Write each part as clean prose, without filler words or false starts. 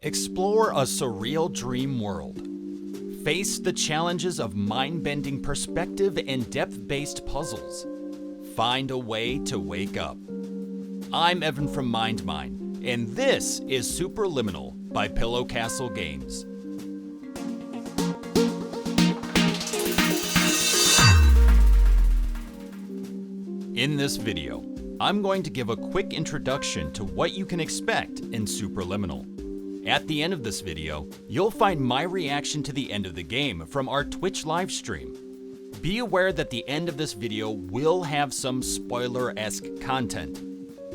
Explore a surreal dream world. Face the challenges of mind-bending perspective and depth-based puzzles. Find a way to wake up. I'm Evan from MindMine, and this is Superliminal by Pillow Castle Games. In this video, I'm going to give a quick introduction to what you can expect in Superliminal. At the end of this video, you'll find my reaction to the end of the game from our Twitch livestream. Be aware that the end of this video will have some spoiler-esque content.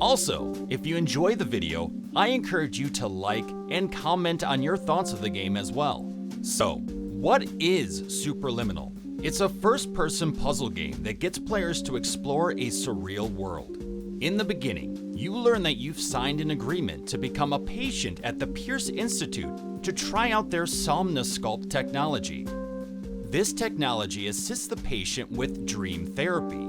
Also, if you enjoy the video, I encourage you to like and comment on your thoughts of the game as well. So, what is Superliminal? It's a first-person puzzle game that gets players to explore a surreal world. In the beginning, you learn that you've signed an agreement to become a patient at the Pierce Institute to try out their Somnasculpt technology. This technology assists the patient with dream therapy.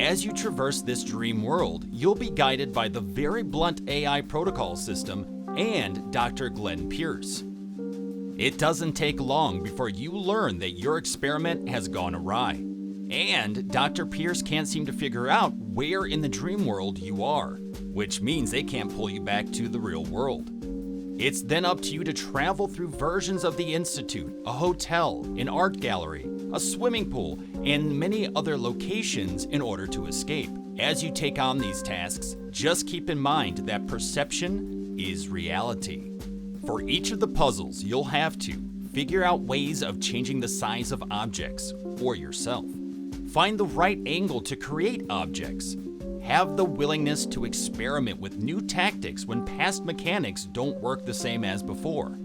As you traverse this dream world, you'll be guided by the very blunt AI protocol system and Dr. Glenn Pierce. It doesn't take long before you learn that your experiment has gone awry, and Dr. Pierce can't seem to figure out where in the dream world you are, which means they can't pull you back to the real world. It's then up to you to travel through versions of the Institute, a hotel, an art gallery, a swimming pool, and many other locations in order to escape. As you take on these tasks, just keep in mind that perception is reality. For each of the puzzles, you'll have to figure out ways of changing the size of objects or yourself. Find the right angle to create objects. Have the willingness to experiment with new tactics when past mechanics don't work the same as before.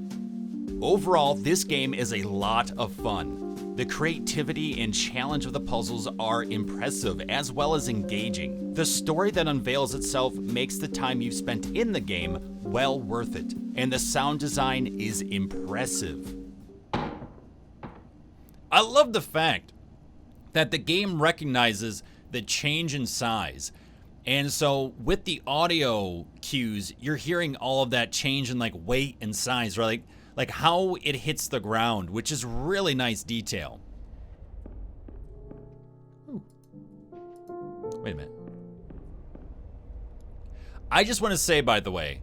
Overall, this game is a lot of fun. The creativity and challenge of the puzzles are impressive as well as engaging. The story that unveils itself makes the time you've spent in the game well worth it, and the sound design is impressive. I love the fact that the game recognizes the change in size. And so with the audio cues, you're hearing all of that change in like weight and size, right? Like how it hits the ground, which is really nice detail. Ooh. Wait a minute. I just want to say, by the way,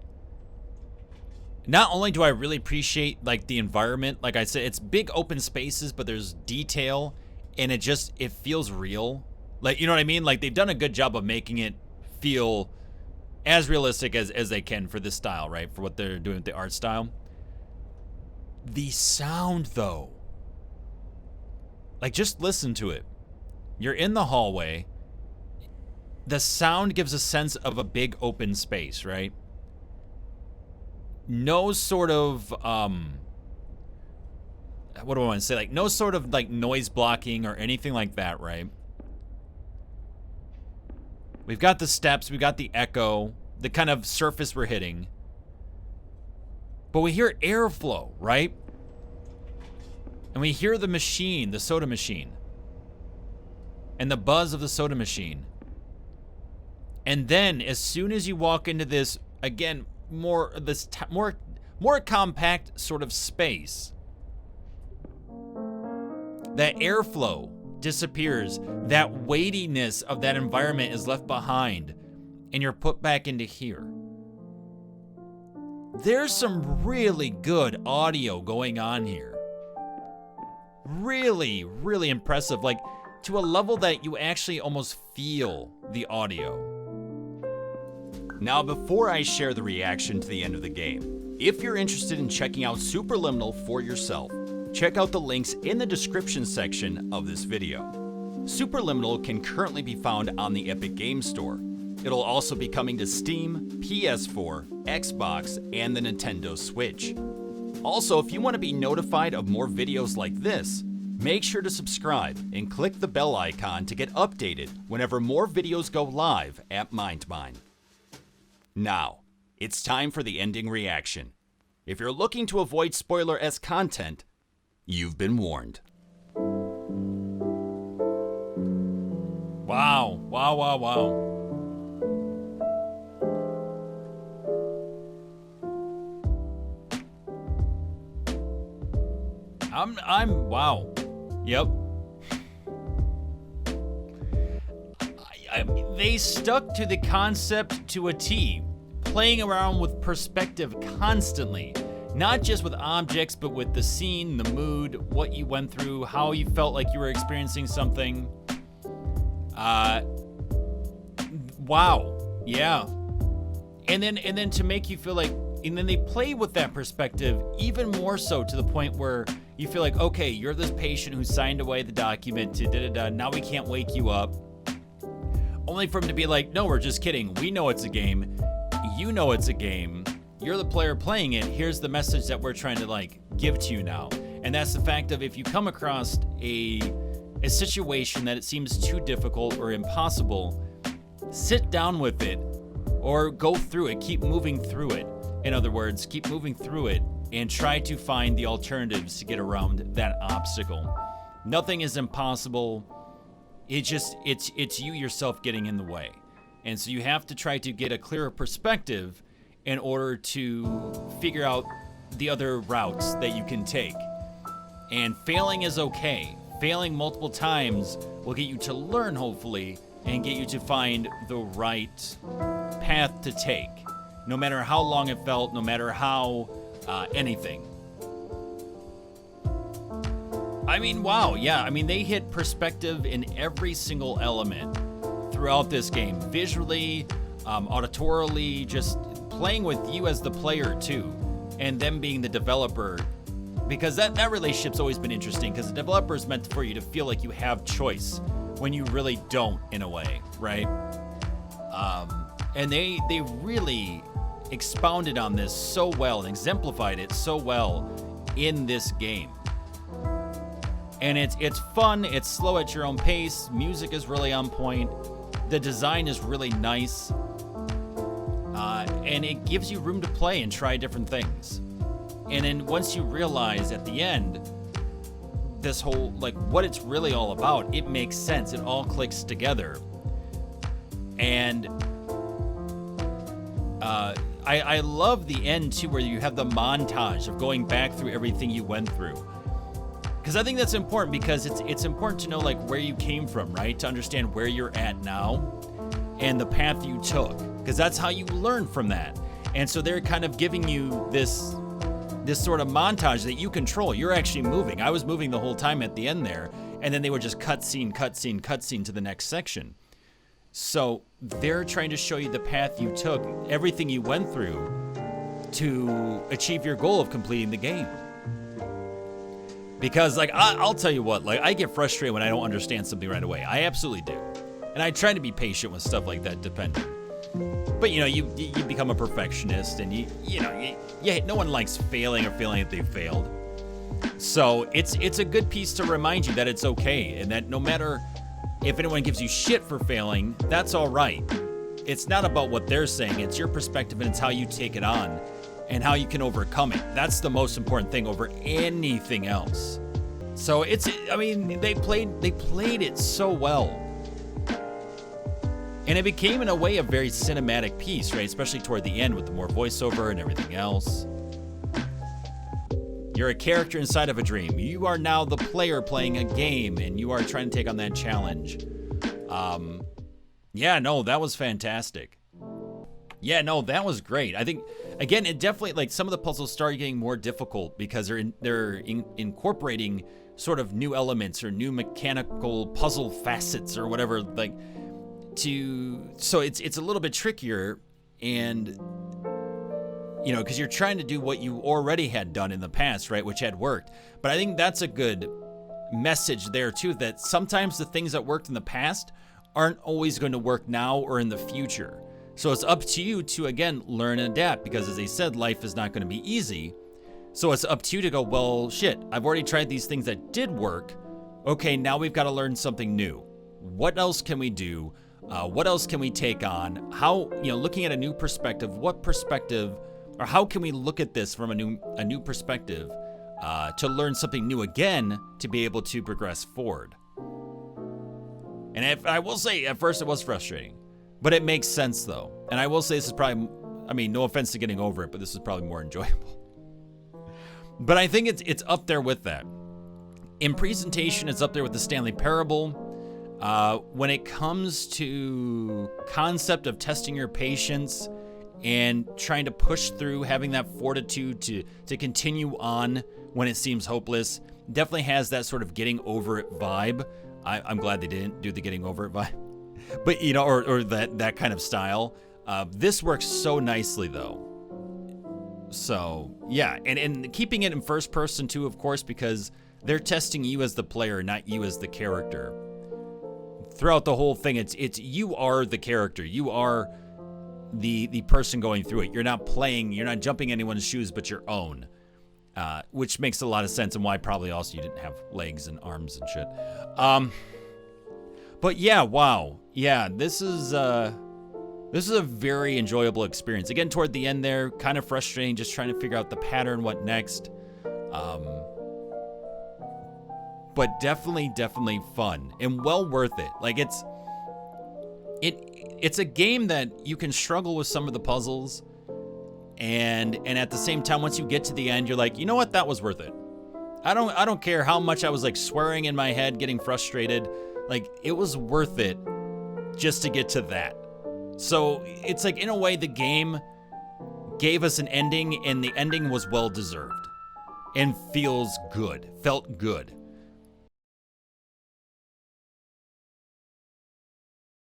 not only do I really appreciate like the environment, like I said, it's big open spaces, but there's detail and it feels real. Like, you know what I mean? Like they've done a good job of making it feel as realistic as they can for this style, right? For what they're doing with the art style. The sound though, like just listen to it. You're in the hallway. The sound gives a sense of a big open space, right? No sort of, what do I want to say? Like no sort of like noise blocking or anything like that, right? We've got the steps, we got the echo, the kind of surface we're hitting. But we hear airflow, right? And we hear the machine, the soda machine. And the buzz of the soda machine. And then as soon as you walk into this, again, more compact sort of space, that airflow disappears, that weightiness of that environment is left behind, and you're put back into here. There's some really good audio going on here. Really, really impressive, like to a level that you actually almost feel the audio. Now, before I share the reaction to the end of the game, if you're interested in checking out Superliminal for yourself, check out the links in the description section of this video. Superliminal can currently be found on the Epic Games Store. It'll also be coming to Steam, PS4, Xbox, and the Nintendo Switch. Also, if you want to be notified of more videos like this, make sure to subscribe and click the bell icon to get updated whenever more videos go live at MindMine. Now, it's time for the ending reaction. If you're looking to avoid spoiler-esque content, you've been warned. Wow, wow, wow, wow. Wow. Yep. They stuck to the concept to a T, playing around with perspective constantly. Not just with objects, but with the scene, the mood, what you went through, how you felt like you were experiencing something. Wow. Yeah. And then to make you feel like, and then they play with that perspective even more so to the point where you feel like, okay, you're this patient who signed away the document to da-da-da, now we can't wake you up. Only for him to be like, no, we're just kidding. We know it's a game. You know it's a game. You're the player playing it. Here's the message that we're trying to like give to you now. And that's the fact of if you come across a situation that it seems too difficult or impossible, sit down with it or go through it. Keep moving through it. In other words, keep moving through it and try to find the alternatives to get around that obstacle. Nothing is impossible. It's you yourself getting in the way. And so you have to try to get a clearer perspective in order to figure out the other routes that you can take. And failing is okay. Failing multiple times will get you to learn, hopefully, and get you to find the right path to take. No matter how long it felt, no matter how anything. I mean, wow, yeah. I mean, they hit perspective in every single element throughout this game. Visually, auditorily, just playing with you as the player too, and them being the developer. Because that relationship's always been interesting, because the developer is meant for you to feel like you have choice when you really don't, in a way, right? And they really expounded on this so well and exemplified it so well in this game. And it's fun, it's slow at your own pace, music is really on point, the design is really nice, and it gives you room to play and try different things. And then once you realize at the end, this whole, like, what it's really all about, it makes sense, it all clicks together. And I love the end too, where you have the montage of going back through everything you went through. Because I think that's important, because it's important to know like where you came from, right? To understand where you're at now and the path you took, because that's how you learn from that. And so they're kind of giving you this sort of montage that you control. You're actually moving. I was moving the whole time at the end there, and then they would just cutscene to the next section. So they're trying to show you the path you took, everything you went through to achieve your goal of completing the game. Because, like, I'll tell you what, like, I get frustrated when I don't understand something right away. I absolutely do. And I try to be patient with stuff like that, depending. But, you know, you become a perfectionist, and no one likes failing or feeling that they failed. So it's a good piece to remind you that it's okay, and that no matter if anyone gives you shit for failing, that's all right. It's not about what they're saying, it's your perspective, and it's how you take it on and how you can overcome it. That's the most important thing over anything else. So they played it so well. And it became, in a way, a very cinematic piece, right? Especially toward the end with the more voiceover and everything else. You're a character inside of a dream. You are now the player playing a game, and you are trying to take on that challenge. That was fantastic. Yeah, no, that was great. I think, again, it definitely, like, some of the puzzles start getting more difficult because they're incorporating sort of new elements or new mechanical puzzle facets or whatever, like, so it's a little bit trickier, and, you know, because you're trying to do what you already had done in the past, right, which had worked. But I think that's a good message there, too, that sometimes the things that worked in the past aren't always going to work now or in the future. So it's up to you to, again, learn and adapt, because as they said, life is not going to be easy. So it's up to you to go, well, shit, I've already tried these things that did work. Okay, now we've got to learn something new. What else can we do? What else can we take on? How, looking at a new perspective, what perspective, or how can we look at this from a new perspective to learn something new again, to be able to progress forward? And I will say, at first it was frustrating. But it makes sense, though. And I will say this is probably, no offense to getting over it, but this is probably more enjoyable. But I think it's up there with that. In presentation, it's up there with the Stanley Parable. When it comes to concept of testing your patience and trying to push through, having that fortitude to continue on when it seems hopeless, definitely has that sort of getting over it vibe. I'm glad they didn't do the getting over it vibe, but you know, or that kind of style. This works so nicely though. So yeah, and keeping it in first person too, of course, because they're testing you as the player, not you as the character. Throughout the whole thing, it's you are the character. You are the person going through it. You're not playing, you're not jumping in anyone's shoes but your own. Which makes a lot of sense, and why probably also you didn't have legs and arms and shit. But yeah, wow. Yeah, this is a very enjoyable experience. Again, toward the end there, kind of frustrating, just trying to figure out the pattern, what next. But definitely fun and well worth it. Like it's a game that you can struggle with some of the puzzles, and at the same time, once you get to the end, you're like, you know what, that was worth it. I don't care how much I was like swearing in my head, getting frustrated. Like, it was worth it just to get to that. So it's like, in a way, the game gave us an ending, and the ending was well deserved and felt good.